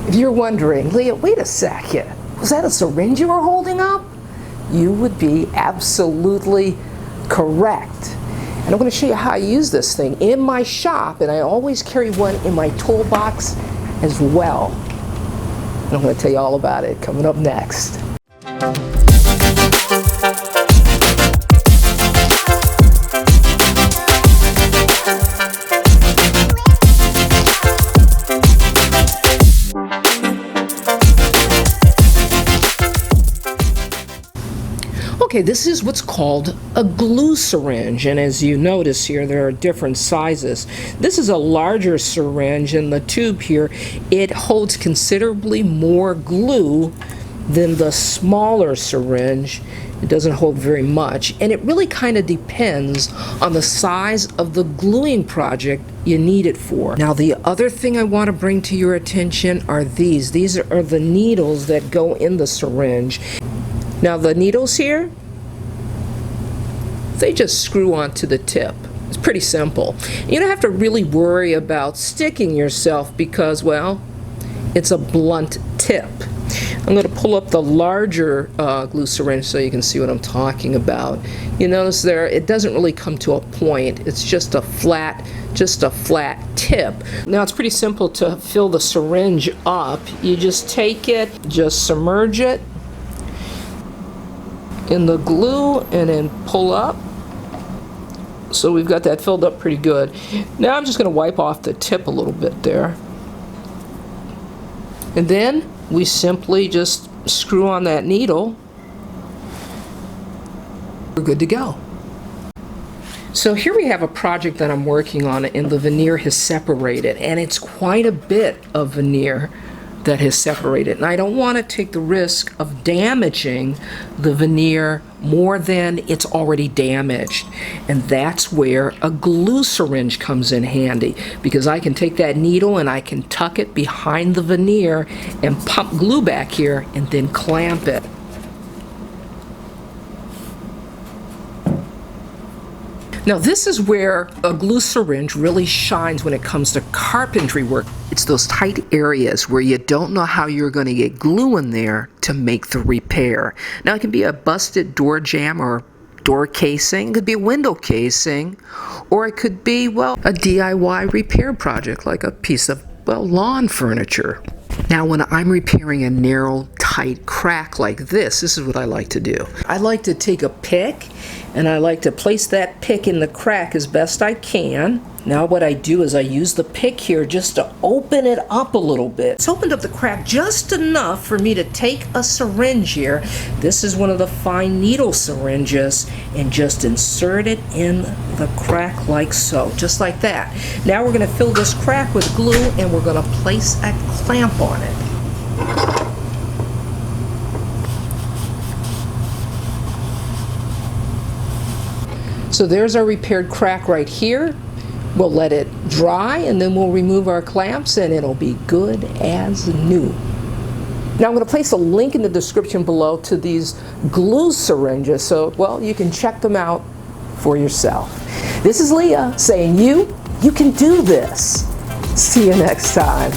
If you're wondering, Leah, wait a second, was that a syringe you were holding up? You would be absolutely correct. And I'm going to show you how I use this thing in my shop, and I always carry one in my toolbox as well. And I'm going to tell you all about it coming up next. Okay, this is what's called a glue syringe, and as you notice here, there are different sizes. This is a larger syringe, and the tube here, it holds considerably more glue than the smaller syringe. It doesn't hold very much, and it really kind of depends on the size of the gluing project you need it for. Now, the other thing I want to bring to your attention are these. These are the needles that go in the syringe. Now, the needles here, they just screw onto the tip. It's pretty simple. You don't have to really worry about sticking yourself because, well, it's a blunt tip. I'm going to pull up the larger glue syringe so you can see what I'm talking about. You notice there, it doesn't really come to a point. It's just a flat tip. Now, it's pretty simple to fill the syringe up. You just take it, just submerge it in the glue and then pull up. So we've got that filled up pretty good. Now I'm just going to wipe off the tip a little bit there. And then we simply just screw on that needle. We're good to go. So here we have a project that I'm working on, and the veneer has separated, and it's quite a bit of veneer that has separated, and I don't want to take the risk of damaging the veneer more than it's already damaged. And that's where a glue syringe comes in handy, because I can take that needle and I can tuck it behind the veneer and pump glue back here and then clamp it. Now, this is where a glue syringe really shines when it comes to carpentry work. It's those tight areas where you don't know how you're going to get glue in there to make the repair. Now, it can be a busted door jamb or door casing, it could be a window casing, or it could be, well, a DIY repair project like a piece of, well, lawn furniture. Now, when I'm repairing a narrow, tight crack like this is what I like to do. I like to take a pick, and I like to place that pick in the crack as best I can. Now what I do is I use the pick here just to open it up a little bit. It's opened up the crack just enough for me to take a syringe here. This is one of the fine needle syringes, and just insert it in the crack like so, just like that. Now we're going to fill this crack with glue, and we're going to place a clamp on it. So there's our repaired crack right here. We'll let it dry, and then we'll remove our clamps, and it'll be good as new. Now I'm going to place a link in the description below to these glue syringes, so, well, you can check them out for yourself. This is Leah saying you can do this. See you next time.